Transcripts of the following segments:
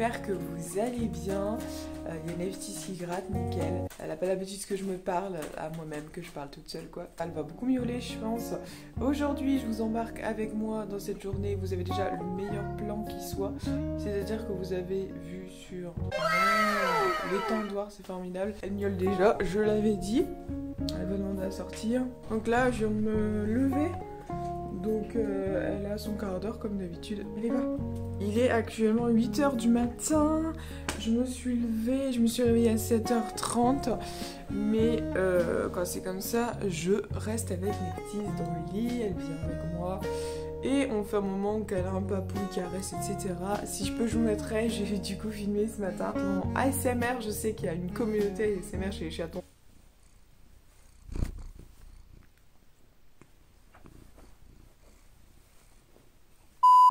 j'espère que vous allez bien. Il y a Neftis qui gratte, nickel. Elle n'a pas l'habitude que je me parle à moi-même, que je parle toute seule quoi. Elle va beaucoup miauler je pense. Aujourd'hui je vous embarque avec moi dans cette journée. Vous avez déjà le meilleur plan qui soit. C'est-à-dire que vous avez vu sur l'étendoir, c'est formidable. Elle miaule déjà, je l'avais dit. Elle va demander à sortir. Donc là je viens de me lever. Donc elle a son quart d'heure comme d'habitude. Elle est là. Il est actuellement 8h du matin. Je me suis levée, je me suis réveillée à 7h30. Mais quand c'est comme ça, je reste avec Neftis dans le lit. Elle vient avec moi. Et on fait un moment qu'elle a un papou, caresse, etc. Si je peux, je vous mettrai. J'ai du coup filmé ce matin mon ASMR. Je sais qu'il y a une communauté ASMR chez les chatons.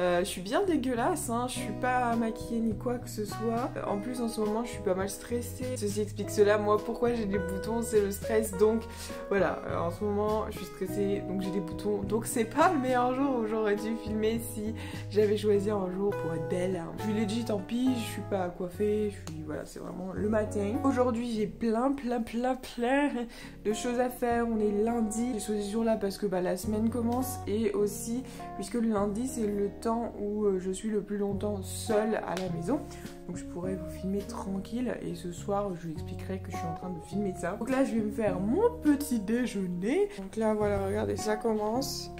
Je suis bien dégueulasse, hein. Je suis pas maquillée ni quoi que ce soit. En plus en ce moment je suis pas mal stressée. Ceci explique cela, moi pourquoi j'ai des boutons, c'est le stress. Donc voilà, en ce moment je suis stressée, donc j'ai des boutons. Donc c'est pas le meilleur jour où j'aurais dû filmer si j'avais choisi un jour pour être belle. Je suis legit, tant pis, je suis pas coiffée, voilà, c'est vraiment le matin. Aujourd'hui j'ai plein de choses à faire. On est lundi, j'ai choisi ce jour là parce que la semaine commence et aussi puisque le lundi c'est le temps où je suis le plus longtemps seule à la maison, donc je pourrais vous filmer tranquille et ce soir je vous expliquerai que je suis en train de filmer ça. Donc là je vais me faire mon petit déjeuner. Donc là voilà, regardez, ça commence.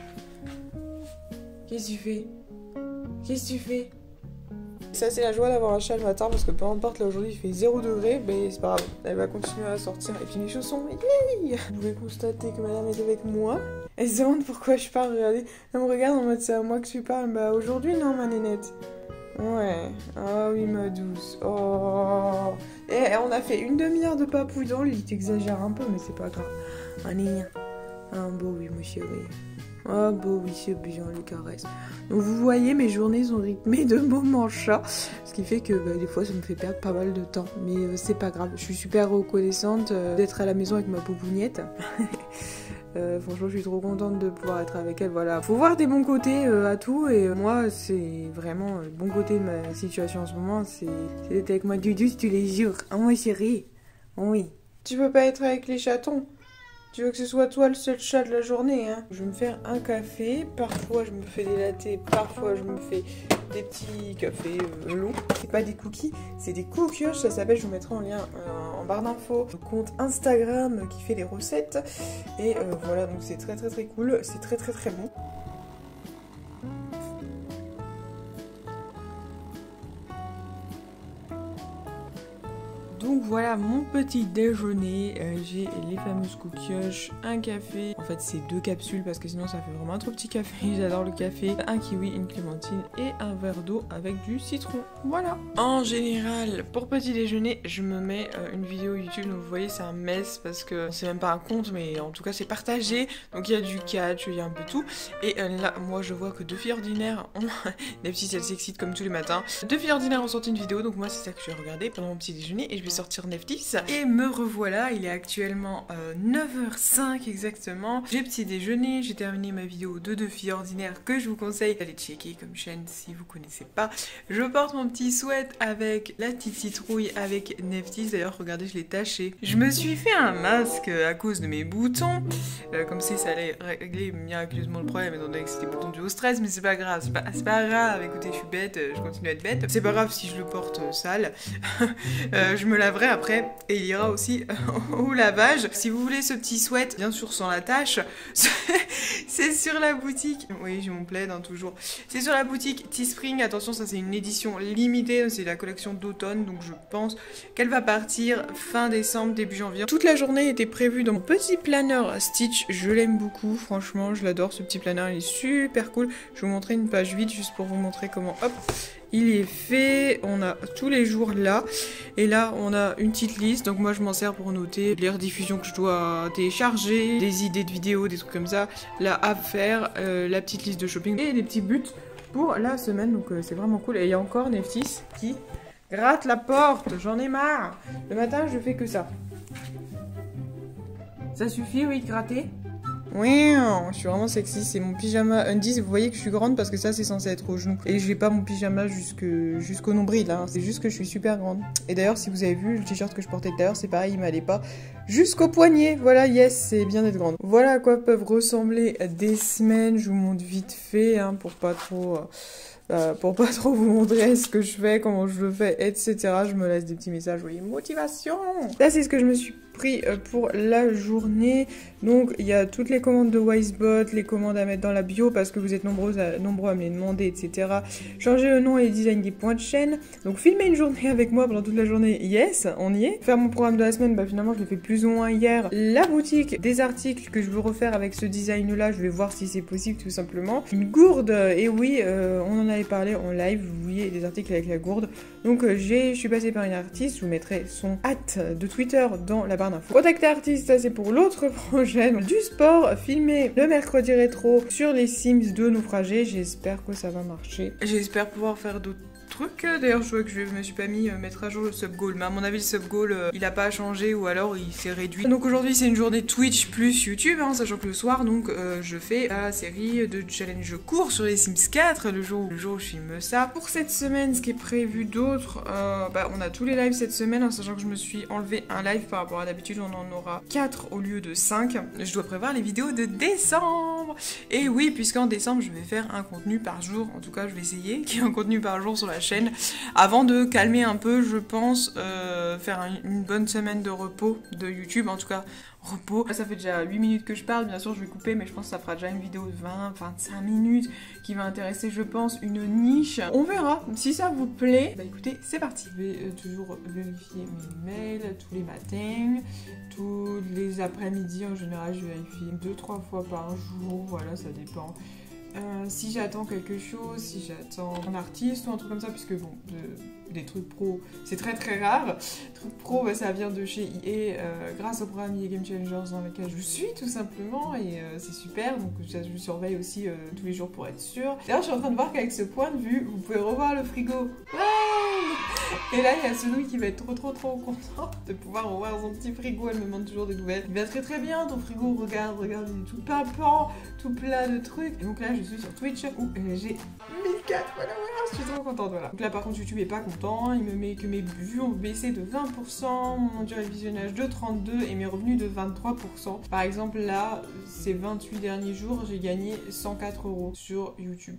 Qu'est-ce que tu fais? Qu'est-ce que tu fais? Ça c'est la joie d'avoir un chat le matin parce que peu importe, là aujourd'hui il fait 0 degré, mais c'est pas grave, elle va continuer à sortir. Et puis mes chaussons, yay! Vous pouvez constater que madame est avec moi. Elle se demande pourquoi je parle, regardez. Elle me regarde en mode c'est à moi que tu parles. Bah aujourd'hui non ma nénette. Ouais, ah oui ma douce. Oh. Et on a fait une demi-heure de papouille dans le lit, t'exagères un peu mais c'est pas grave. Allez, ah bon oui mon chéri. Ah bon oui c'est bien les caresses. Donc vous voyez mes journées sont rythmées de moments chats. Ce qui fait que des fois ça me fait perdre pas mal de temps. Mais c'est pas grave, je suis super reconnaissante d'être à la maison avec ma poupouniette. Franchement je suis trop contente de pouvoir être avec elle, voilà. Faut voir des bons côtés à tout et moi c'est vraiment le bon côté de ma situation en ce moment, c'est d'être avec ma douce tous les jours. Oh moi chérie, oui. Tu peux pas être avec les chatons? Tu veux que ce soit toi le seul chat de la journée, hein? Je vais me faire un café, parfois je me fais des lattés, parfois je me fais des petits cafés longs. C'est pas des cookies, c'est des cookioches, ça s'appelle, je vous mettrai en lien en barre d'infos, le compte Instagram qui fait les recettes. Et voilà, donc c'est très cool, c'est très bon. Donc voilà mon petit déjeuner, j'ai les fameuses cookioches, un café, en fait c'est 2 capsules parce que sinon ça fait vraiment un trop petit café, j'adore le café, un kiwi, une clémentine et un verre d'eau avec du citron, voilà. En général, pour petit déjeuner, je me mets une vidéo YouTube, donc vous voyez c'est un mess parce que c'est même pas un compte mais en tout cas c'est partagé, donc il y a du catch, il y a un peu tout, et là moi je vois que 2 filles ordinaires ont, des petites elles s'excitent comme tous les matins, 2 filles ordinaires ont sorti une vidéo, donc moi c'est ça que je vais regarder pendant mon petit déjeuner et je vais sortir Neftis. Et me revoilà, il est actuellement 9h05 exactement. J'ai petit déjeuner, j'ai terminé ma vidéo de 2 filles ordinaires que je vous conseille d'aller checker comme chaîne si vous connaissez pas. Je porte mon petit sweat avec la petite citrouille avec Neftis, d'ailleurs regardez je l'ai taché. Je me suis fait un masque à cause de mes boutons, comme si ça allait régler miraculeusement le problème étant donné que c'était des boutons dus au stress, mais c'est pas grave, c'est pas grave, écoutez je suis bête, je continue à être bête. C'est pas grave si je le porte sale, je me laverai après et il ira aussi au lavage. Si vous voulez ce petit sweat, bien sûr sans la tache, c'est sur la boutique. Oui, j'ai mon plaid toujours. C'est sur la boutique Teespring. Attention, ça c'est une édition limitée, c'est la collection d'automne, donc je pense qu'elle va partir fin décembre, début janvier. Toute la journée était prévue dans mon petit planeur Stitch. Je l'aime beaucoup, franchement, je l'adore ce petit planeur, il est super cool. Je vais vous montrer une page vide juste pour vous montrer comment, hop, il est fait. On a tous les jours là. Et là, on a une petite liste. Donc moi, je m'en sers pour noter les rediffusions que je dois télécharger, des idées de vidéos, des trucs comme ça. Là, à faire, la petite liste de shopping et des petits buts pour la semaine. Donc c'est vraiment cool. Et il y a encore Neftis qui gratte la porte. J'en ai marre. Le matin, je fais que ça. Ça suffit, oui, de gratter? Oui, je suis vraiment sexy. C'est mon pyjama undies. Vous voyez que je suis grande parce que ça, c'est censé être au genou. Et j'ai pas mon pyjama jusqu'au nombril. Hein. C'est juste que je suis super grande. Et d'ailleurs, si vous avez vu le t-shirt que je portais tout à l'heure, c'est pareil, il m'allait pas jusqu'au poignet. Voilà, yes, c'est bien d'être grande. Voilà à quoi peuvent ressembler des semaines. Je vous montre vite fait hein, pour pas trop vous montrer ce que je fais, comment je le fais, etc. Je me laisse des petits messages, oui, motivation. Là, c'est ce que je me suis pris pour la journée. Donc, il y a toutes les commandes de Wisebot, les commandes à mettre dans la bio parce que vous êtes nombreux à me les demander, etc. Changer le nom et le design des points de chaîne. Donc, filmer une journée avec moi pendant toute la journée, yes, on y est. Faire mon programme de la semaine, bah finalement, je l'ai fait plus ou moins hier. La boutique des articles que je veux refaire avec ce design-là, je vais voir si c'est possible tout simplement. Une gourde, et oui, on en avait parlé en live, vous voyez des articles avec la gourde. Donc, je suis passée par une artiste, je vous mettrai son hâte de Twitter dans la barre d'infos. Contacter artiste, ça c'est pour l'autre projet. Du sport, filmé le mercredi rétro sur les Sims 2 naufragés. J'espère que ça va marcher. J'espère pouvoir faire d'autres trucs. D'ailleurs, je vois que je me suis pas mis mettre à jour le sub goal, mais à mon avis, le sub goal il a pas changé ou alors il s'est réduit. Donc aujourd'hui, c'est une journée Twitch plus YouTube, hein, sachant que le soir, donc je fais la série de challenge courts sur les Sims 4, le jour où je filme ça. Pour cette semaine, ce qui est prévu d'autre, on a tous les lives cette semaine, hein, sachant que je me suis enlevé un live par rapport à d'habitude, on en aura 4 au lieu de 5. Je dois prévoir les vidéos de décembre. Et oui, puisqu'en décembre, je vais faire un contenu par jour, en tout cas, je vais essayer qu'il y ait un contenu par jour sur la chaîne avant de calmer un peu, je pense, faire une bonne semaine de repos de YouTube, en tout cas repos. Ça fait déjà 8 minutes que je parle, bien sûr je vais couper, mais je pense que ça fera déjà une vidéo de 20-25 minutes qui va intéresser, je pense, une niche. On verra, si ça vous plaît. Bah écoutez, c'est parti. Je vais toujours vérifier mes mails tous les matins, tous les après-midi en général, je vérifie 2-3 fois par jour, voilà, ça dépend. Si j'attends quelque chose, si j'attends un artiste ou un truc comme ça, puisque bon, des trucs pro, c'est très très rare. Trucs pro, bah, ça vient de chez EA grâce au programme EA Game Challengers dans lequel je suis tout simplement, et c'est super, donc je surveille aussi tous les jours pour être sûre. D'ailleurs, je suis en train de voir qu'avec ce point de vue, vous pouvez revoir le frigo. Et là, il y a celui qui va être trop content de pouvoir revoir son petit frigo. Elle me demande toujours des nouvelles. Il va très très bien ton frigo, regarde, il est tout pimpant, tout plein de trucs. Et donc là, je suis sur Twitch où j'ai 1004 followers, je suis trop contente, voilà. Donc là, par contre, YouTube est pas content. Il me met que mes vues ont baissé de 20%, mon durée de visionnage de 32% et mes revenus de 23%. Par exemple, là, ces 28 derniers jours, j'ai gagné 104 € sur YouTube.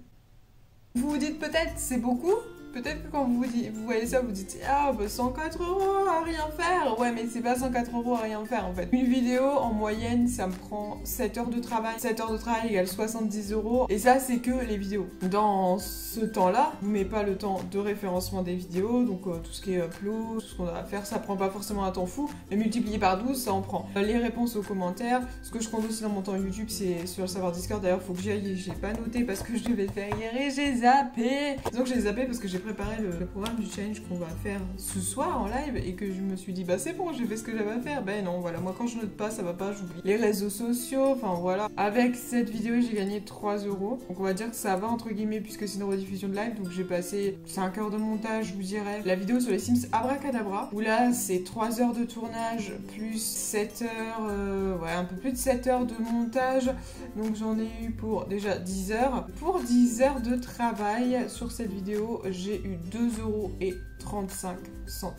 Vous vous dites peut-être, c'est beaucoup ? Peut-être que quand vous voyez ça, vous dites « Ah, bah 104 € à rien faire !» Ouais, mais c'est pas 104 € à rien faire, en fait. Une vidéo, en moyenne, ça me prend 7 heures de travail. 7 heures de travail égale 70 €. Et ça, c'est que les vidéos. Dans ce temps-là, je vous mets pas le temps de référencement des vidéos, donc tout ce qui est upload, tout ce qu'on a à faire, ça prend pas forcément un temps fou, mais multiplié par 12, ça en prend. Les réponses aux commentaires, ce que je compte aussi dans mon temps YouTube, c'est sur le serveur Discord. D'ailleurs, faut que j'y aille, j'ai pas noté parce que je devais faire hier et j'ai zappé. Donc j'ai zappé parce que j'ai préparé le programme du challenge qu'on va faire ce soir en live et que je me suis dit bah c'est bon, j'ai fait ce que j'avais à faire. Ben non, voilà, moi quand je note pas, ça va pas, j'oublie. Les réseaux sociaux, enfin voilà. Avec cette vidéo, j'ai gagné 3 €. Donc on va dire que ça va entre guillemets puisque c'est une rediffusion de live. Donc j'ai passé 5 heures de montage, je vous dirais. La vidéo sur les Sims Abracadabra, où là c'est 3 heures de tournage plus 7 heures, ouais, un peu plus de 7 heures de montage. Donc j'en ai eu pour déjà 10 heures. Pour 10 heures de travail sur cette vidéo, j'ai eu 2,35 €.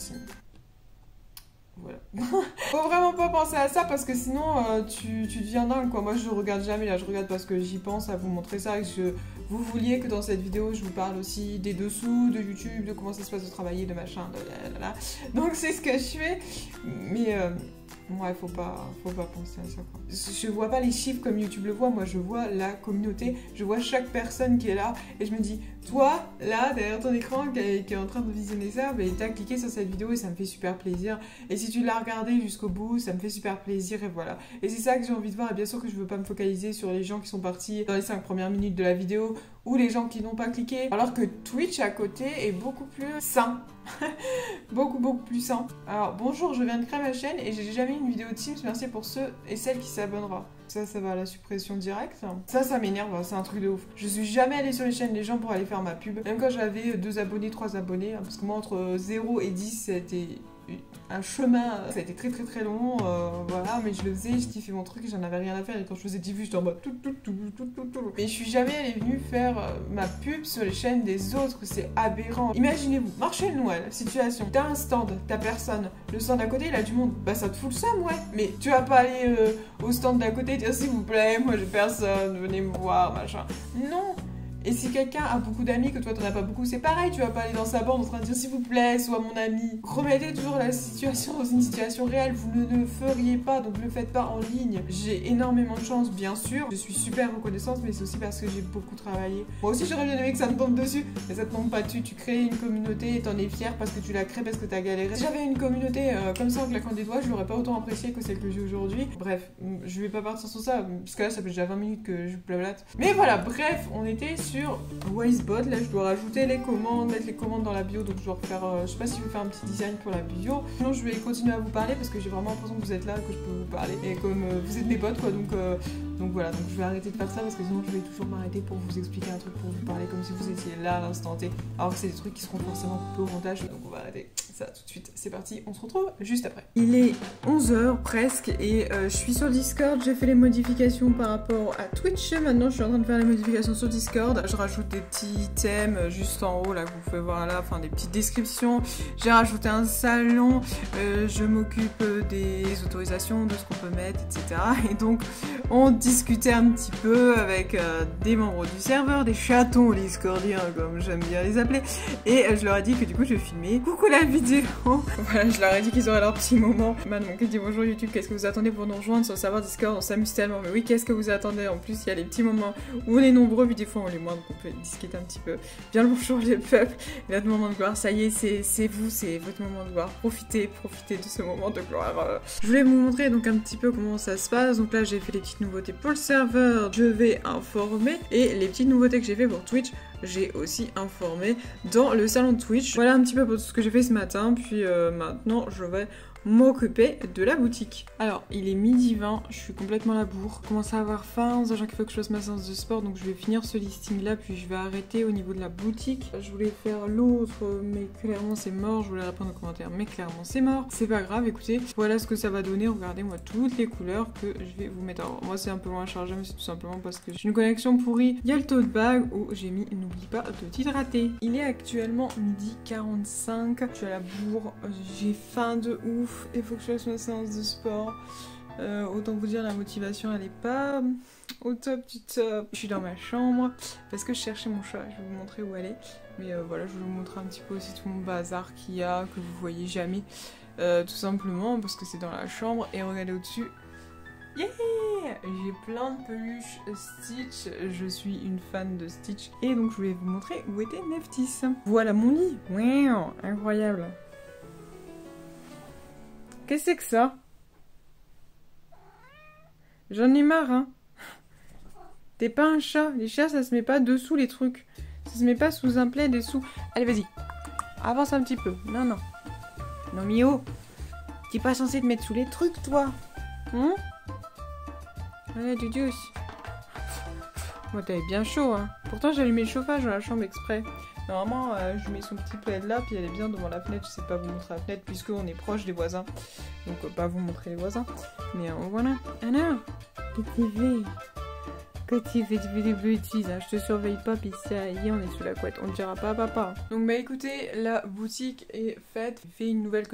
Voilà. Faut vraiment pas penser à ça parce que sinon tu deviens dingue quoi. Moi je regarde jamais, là je regarde parce que j'y pense à vous montrer ça et que vous vouliez que dans cette vidéo je vous parle aussi des dessous de YouTube, de comment ça se passe de travailler, de machin, de là. Donc c'est ce que je fais. Mais ouais, faut pas penser à ça quoi. Je vois pas les chiffres comme YouTube le voit, moi je vois la communauté, je vois chaque personne qui est là et je me dis, toi, là, derrière ton écran qui est en train de visionner ça, bah, t'as cliqué sur cette vidéo et ça me fait super plaisir. Et si tu l'as regardé jusqu'au bout, ça me fait super plaisir et voilà. Et c'est ça que j'ai envie de voir et bien sûr que je veux pas me focaliser sur les gens qui sont partis dans les 5 premières minutes de la vidéo ou les gens qui n'ont pas cliqué. Alors que Twitch à côté est beaucoup plus sain. beaucoup plus sain. Alors bonjour, je viens de créer ma chaîne et j'ai jamais eu une vidéo de Sims, merci pour ceux et celles qui s'abonneront. Ça va à la suppression directe. Ça m'énerve, c'est un truc de ouf. Je suis jamais allée sur les chaînes des gens pour aller faire ma pub. Même quand j'avais 2 abonnés, 3 abonnés, hein, parce que moi entre 0 et 10 c'était un chemin, ça a été très très très long, voilà, mais je le faisais, je kiffais mon truc et j'en avais rien à faire, et quand je faisais 10 vues, j'étais en mode tout. Mais je suis jamais allée venue faire ma pub sur les chaînes des autres, c'est aberrant. Imaginez-vous, marché de Noël, situation, t'as un stand, t'as personne, le stand d'à côté il a du monde, bah ça te fout le seum, ouais, mais tu vas pas aller au stand d'à côté et dire s'il vous plaît, moi j'ai personne, venez me voir, machin. Non. Et si quelqu'un a beaucoup d'amis, que toi t'en as pas beaucoup, c'est pareil, tu vas pas aller dans sa bande en train de dire s'il vous plaît, sois mon ami. Remettez toujours la situation dans une situation réelle, vous ne le feriez pas, donc ne le faites pas en ligne. J'ai énormément de chance, bien sûr, je suis super reconnaissante, mais c'est aussi parce que j'ai beaucoup travaillé. Moi aussi j'aurais bien aimé que ça me tombe dessus, mais ça te tombe pas dessus, tu crées une communauté et t'en es fier parce que tu la crées, parce que t'as galéré. Si j'avais une communauté comme ça en claquant des doigts, je l'aurais pas autant appréciée que celle que j'ai aujourd'hui. Bref, je vais pas partir sur ça, parce que là ça fait déjà 20 minutes que je blablate. Mais voilà, bref, on était sur Wisebot, là je dois rajouter les commandes, mettre les commandes dans la bio, donc je dois refaire, je sais pas si je vais faire un petit design pour la bio, sinon je vais continuer à vous parler parce que j'ai vraiment l'impression que vous êtes là, que je peux vous parler, et comme vous êtes mes potes quoi, donc voilà, donc je vais arrêter de faire ça parce que sinon je vais toujours m'arrêter pour vous expliquer un truc, pour vous parler comme si vous étiez là à l'instant T, alors que c'est des trucs qui seront forcément peu au montage, donc on va arrêter ça tout de suite, c'est parti, on se retrouve juste après. Il est 11h presque et je suis sur Discord, j'ai fait les modifications par rapport à Twitch, maintenant je suis en train de faire les modifications sur Discord, je rajoute des petits thèmes juste en haut là que vous pouvez voir là, enfin des petites descriptions, j'ai rajouté un salon, je m'occupe des autorisations, de ce qu'on peut mettre, etc. Et donc on discutait un petit peu avec des membres du serveur, des chatons discordiens comme j'aime bien les appeler, et je leur ai dit que du coup je filmais coucou la vidéo. Voilà, je leur ai dit qu'ils auraient leur petit moment. Manon qui dit bonjour YouTube, qu'est-ce que vous attendez pour nous rejoindre sur le serveur Discord, on s'amuse tellement, mais oui, qu'est-ce que vous attendez? En plus il y a les petits moments où on est nombreux, puis des fois on est moins, donc on peut discuter un petit peu. Bien le bonjour les peuples, et là, moment de gloire, ça y est, c'est vous, c'est votre moment de gloire. Profitez de ce moment de gloire. Je voulais vous montrer donc un petit peu comment ça se passe. Donc là, j'ai fait les petites nouveautés pour le serveur, je vais informer. Et les petites nouveautés que j'ai fait pour Twitch, j'ai aussi informé dans le salon de Twitch. Voilà un petit peu pour tout ce que j'ai fait ce matin. Puis maintenant, je vais m'occuper de la boutique. Alors, il est midi 20, je suis complètement à la bourre. Je commence à avoir faim, sachant qu'il faut que je fasse ma séance de sport, donc je vais finir ce listing là, puis je vais arrêter au niveau de la boutique. Je voulais faire l'autre, mais clairement c'est mort. Je voulais répondre aux commentaires, mais clairement c'est mort. C'est pas grave, écoutez, voilà ce que ça va donner. Regardez-moi toutes les couleurs que je vais vous mettre. Alors, moi c'est un peu loin à charger, mais c'est tout simplement parce que j'ai une connexion pourrie. Il y a le tote bag où j'ai mis n'oublie pas de t'hydrater. Il est actuellement midi 45, je suis à la bourre, j'ai faim de ouf. Il faut que je fasse ma séance de sport. Autant vous dire, la motivation elle est pas au top du top. Je suis dans ma chambre parce que je cherchais mon chat. Je vais vous montrer où elle est. Mais voilà, je vais vous montrer un petit peu aussi tout mon bazar qu'il y a, que vous voyez jamais. Tout simplement parce que c'est dans la chambre. Et regardez au-dessus. Yeah! J'ai plein de peluches Stitch, je suis une fan de Stitch. Et donc je voulais vous montrer où était Neftis. Voilà mon lit. Wow, incroyable. Qu'est-ce que c'est que ça? J'en ai marre, hein. T'es pas un chat. Les chats, ça se met pas dessous, les trucs. Ça se met pas sous un plaid, dessous. Allez, vas-y. Avance un petit peu. Non, non. Non, Mio. T'es pas censé te mettre sous les trucs, toi. Hein? Allez, Dudus. Moi, t'avais bien chaud, hein. Pourtant, j'ai allumé le chauffage dans la chambre exprès. Normalement, je mets son petit plaid là, puis elle est bien devant la fenêtre. Je sais pas vous montrer la fenêtre, puisqu'on est proche des voisins. Donc, pas vous montrer les voisins. Mais voilà. Anna, qu'est-ce que tu fais? Quand tu fais des bêtises, hein, je te surveille pas, puis ça y est, on est sous la couette. On ne dira pas à papa. Donc, bah écoutez, la boutique est faite. J'ai fait une nouvelle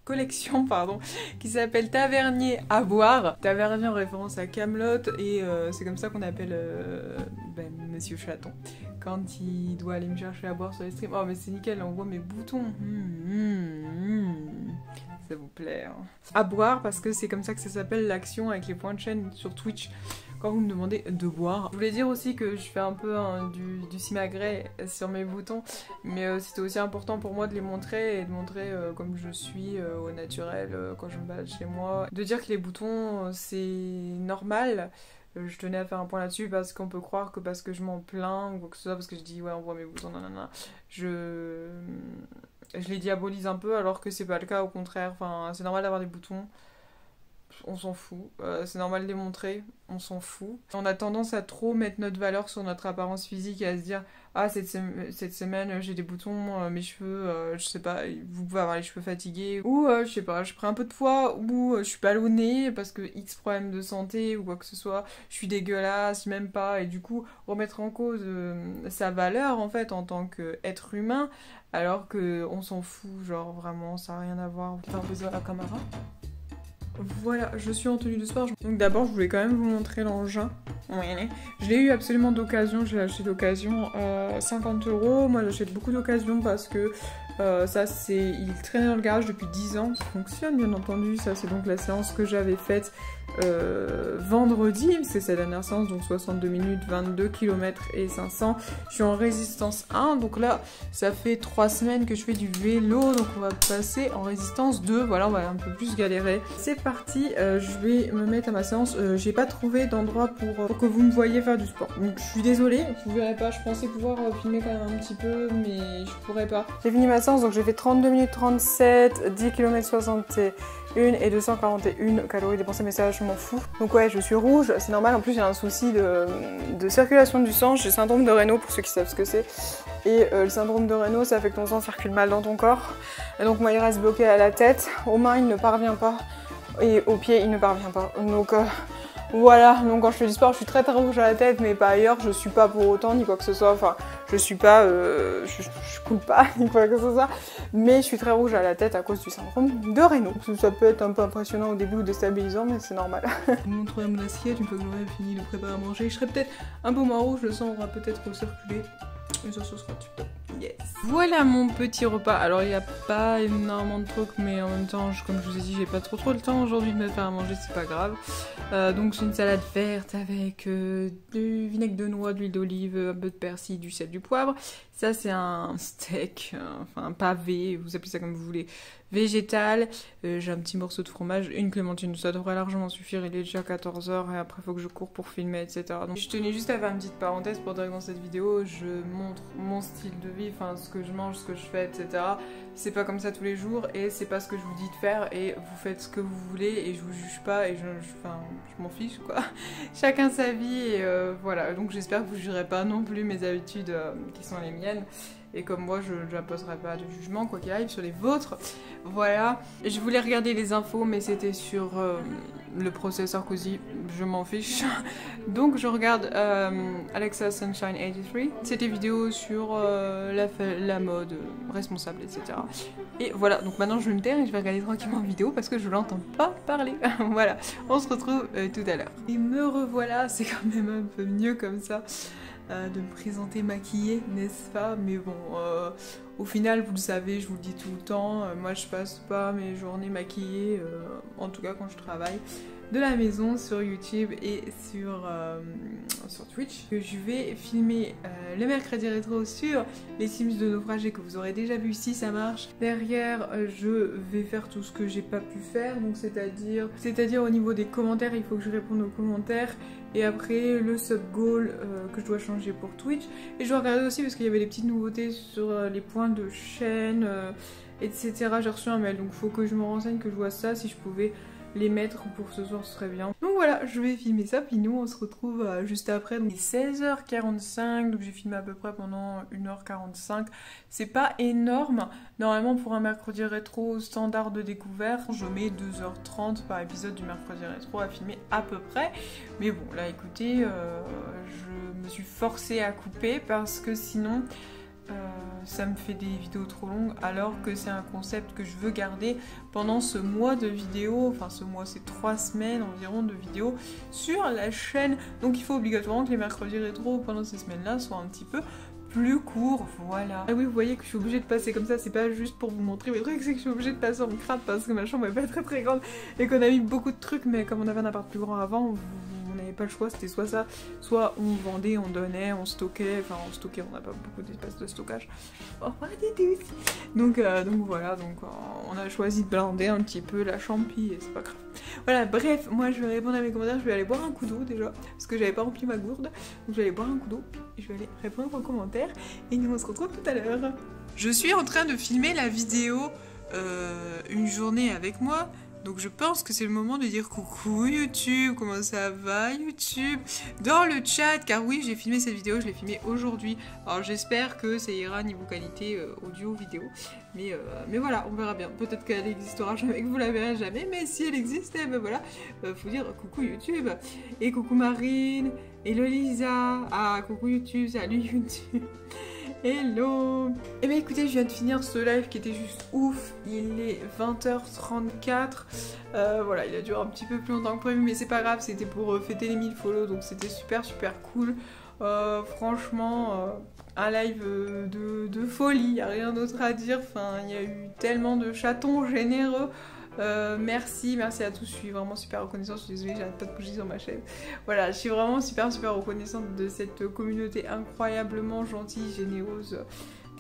collection, pardon, qui s'appelle Tavernier à boire. Tavernier en référence à Camelot, et c'est comme ça qu'on appelle Monsieur Chaton. Quand il doit aller me chercher à boire sur les streams. Oh, mais c'est nickel, là, on voit mes boutons. Ça vous plaît, hein. À boire, parce que c'est comme ça que ça s'appelle l'action avec les points de chaîne sur Twitch. Quand vous me demandez de boire. Je voulais dire aussi que je fais un peu du simagrée sur mes boutons, mais c'était aussi important pour moi de les montrer et de montrer comme je suis au naturel quand je me balade chez moi. De dire que les boutons c'est normal. Je tenais à faire un point là-dessus parce qu'on peut croire que parce que je m'en plains ou quoi que ce soit, parce que je dis ouais on voit mes boutons, nanana, je les diabolise un peu alors que c'est pas le cas, au contraire. Enfin, c'est normal d'avoir des boutons. On s'en fout, c'est normal de les montrer, on s'en fout. On a tendance à trop mettre notre valeur sur notre apparence physique et à se dire ah cette semaine j'ai des boutons, mes cheveux, je sais pas, vous pouvez avoir les cheveux fatigués, ou je sais pas, je prends un peu de poids, ou je suis ballonnée parce que X problème de santé ou quoi que ce soit, je suis dégueulasse, même pas, et du coup remettre en cause sa valeur en fait en tant qu'être humain, alors que on s'en fout, genre vraiment ça a rien à voir. Faire un baiser à la caméra. Voilà, je suis en tenue de sport. Donc d'abord, je voulais quand même vous montrer l'engin. Je l'ai eu absolument d'occasion, je l'ai acheté d'occasion 50 €. Moi, j'achète beaucoup d'occasion parce que ça, il traînait dans le garage depuis 10 ans. Ça fonctionne, bien entendu. Ça, c'est donc la séance que j'avais faite vendredi. C'est sa dernière séance, donc 62 minutes, 22 km et 500. Je suis en résistance 1. Donc là, ça fait 3 semaines que je fais du vélo. Donc on va passer en résistance 2. Voilà, on va un peu plus galérer. C'est parti, je vais me mettre à ma séance. J'ai pas trouvé d'endroit pour que vous me voyiez faire du sport. Donc je suis désolée, vous verrez pas. Je pensais pouvoir filmer quand même un petit peu, mais je pourrais pas. J'ai fini ma séance, donc j'ai fait 32 minutes 37, 10 km 61 et 241 calories dépensées, mais ça je m'en fous. Donc ouais, je suis rouge, c'est normal. En plus j'ai un souci de circulation du sang. J'ai le syndrome de Raynaud pour ceux qui savent ce que c'est. Et le syndrome de Raynaud, ça fait que ton sang circule mal dans ton corps. Et donc moi il reste bloqué à la tête, aux mains il ne parvient pas. Et aux pieds il ne parvient pas. Donc voilà, donc quand je fais du sport je suis très rouge à la tête, mais pas ailleurs, je suis pas pour autant ni quoi que ce soit, enfin je suis pas, je coule pas ni quoi que ce soit, mais je suis très rouge à la tête à cause du syndrome de Raynaud. Ça peut être un peu impressionnant au début ou déstabilisant, mais c'est normal. Je vous montrerai mon assiette une fois que j'aurai fini de préparer à manger. Je serai peut-être un peu moins rouge, le sang aura peut-être recirculé, et ça sera top. Yes. Voilà mon petit repas. Alors il n'y a pas énormément de trucs, mais en même temps, comme je vous ai dit, j'ai pas trop le temps aujourd'hui de me faire à manger, c'est pas grave. Donc c'est une salade verte avec du vinaigre de noix, de l'huile d'olive, un peu de persil, du sel, du poivre. Ça c'est un steak, enfin un pavé, vous appelez ça comme vous voulez, végétal. J'ai un petit morceau de fromage, une clémentine, ça devrait largement suffire. Il est déjà 14 h et après il faut que je cours pour filmer, etc. Donc je tenais juste à faire une petite parenthèse pour dire que dans cette vidéo, je montre mon style de vie, enfin ce que je mange, ce que je fais, etc. C'est pas comme ça tous les jours et c'est pas ce que je vous dis de faire, et vous faites ce que vous voulez et je vous juge pas, et je m'en fiche quoi. Chacun sa vie, et voilà. Donc j'espère que vous jugerez pas non plus mes habitudes qui sont les miennes. Et comme moi, je n'imposerai pas de jugement, quoi qu'il arrive, sur les vôtres. Voilà. Je voulais regarder les infos, mais c'était sur le procès Sarkozy. Je m'en fiche. Donc je regarde Alexa Sunshine 83. C'était vidéo sur la mode responsable, etc. Et voilà. Donc maintenant, je vais me taire et je vais regarder tranquillement la vidéo parce que je l'entends pas parler. Voilà. On se retrouve tout à l'heure. Et me revoilà. C'est quand même un peu mieux comme ça. De me présenter maquillée, n'est-ce pas? Mais bon, au final, vous le savez, je vous le dis tout le temps, moi je passe pas mes journées maquillées, en tout cas quand je travaille de la maison sur YouTube et sur Twitch. Je vais filmer le mercredi rétro sur les Sims de naufragés que vous aurez déjà vu si ça marche. Derrière, je vais faire tout ce que j'ai pas pu faire, donc c'est-à-dire au niveau des commentaires, il faut que je réponde aux commentaires. Et après le sub-goal que je dois changer pour Twitch. Et je dois regarder aussi parce qu'il y avait des petites nouveautés sur les points de chaîne, etc. J'ai reçu un mail, donc il faut que je me renseigne, que je vois ça, si je pouvais les mettre pour ce soir ce serait bien. Donc voilà, je vais filmer ça, puis nous on se retrouve juste après. Donc 16h45, donc j'ai filmé à peu près pendant 1h45. C'est pas énorme, normalement pour un mercredi rétro standard de découverte, je mets 2h30 par épisode du mercredi rétro à filmer à peu près. Mais bon là écoutez, je me suis forcée à couper parce que sinon ça me fait des vidéos trop longues, alors que c'est un concept que je veux garder pendant ce mois de vidéos, enfin ce mois, c'est 3 semaines environ de vidéos sur la chaîne. Donc il faut obligatoirement que les mercredis rétro pendant ces semaines-là soient un petit peu plus court, voilà. Ah oui, vous voyez que je suis obligée de passer comme ça, c'est pas juste pour vous montrer mes trucs, c'est que je suis obligée de passer en crabe parce que ma chambre est pas très grande et qu'on a mis beaucoup de trucs, mais comme on avait un appart plus grand avant, on n'avait pas le choix, c'était soit ça, soit on vendait, on donnait, on stockait, enfin on stockait, on n'a pas beaucoup d'espace de stockage. Oh, donc voilà, donc on a choisi de blinder un petit peu la champi et c'est pas grave. Voilà, bref, moi je vais répondre à mes commentaires, je vais aller boire un coup d'eau déjà, parce que j'avais pas rempli ma gourde, donc je vais aller boire un coup d'eau, et je vais aller répondre aux commentaires, et nous on se retrouve tout à l'heure. Je suis en train de filmer la vidéo Une journée avec moi, Donc je pense que c'est le moment de dire coucou YouTube, comment ça va YouTube, dans le chat, car oui j'ai filmé cette vidéo, je l'ai filmée aujourd'hui. Alors j'espère que ça ira niveau qualité audio, vidéo, mais voilà, on verra bien. Peut-être qu'elle existera jamais, que vous la verrez jamais, mais si elle existe, ben voilà, faut dire coucou YouTube, et coucou Marine, hello Lisa, ah coucou YouTube, salut YouTube. Hello! Eh bien écoutez, je viens de finir ce live qui était juste ouf, il est 20h34, voilà, il a duré un petit peu plus longtemps que prévu, mais c'est pas grave, c'était pour fêter les 1000 follow, donc c'était super cool. Franchement, un live de folie, y a rien d'autre à dire, enfin, il y a eu tellement de chatons généreux. Merci à tous, je suis vraiment super reconnaissante, je suis désolée, j'arrête pas de bouger sur ma chaise. Voilà, je suis vraiment super reconnaissante de cette communauté incroyablement gentille, généreuse,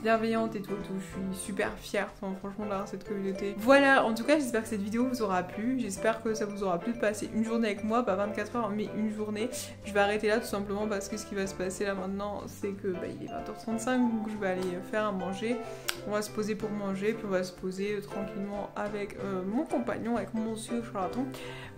bienveillante et tout, je suis super fière, enfin, franchement d'avoir cette communauté. Voilà, en tout cas j'espère que cette vidéo vous aura plu, j'espère que ça vous aura plu de passer une journée avec moi, pas 24 heures mais une journée. Je vais arrêter là tout simplement parce que ce qui va se passer là maintenant c'est que il est 20h35, donc je vais aller faire à manger, on va se poser pour manger, puis on va se poser tranquillement avec mon compagnon, avec mon monsieur charlatan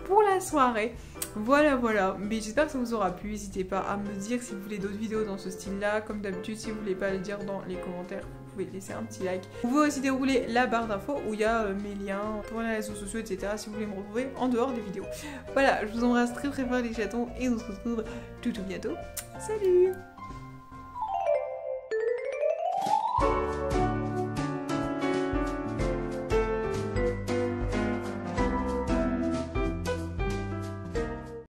pour la soirée. Voilà, mais j'espère que ça vous aura plu, n'hésitez pas à me dire si vous voulez d'autres vidéos dans ce style là, comme d'habitude si vous voulez pas le dire dans les commentaires, vous pouvez laisser un petit like. Vous pouvez aussi dérouler la barre d'infos où il y a mes liens pour les réseaux sociaux, etc. si vous voulez me retrouver en dehors des vidéos. Voilà, je vous embrasse très fort les chatons et on se retrouve tout bientôt. Salut!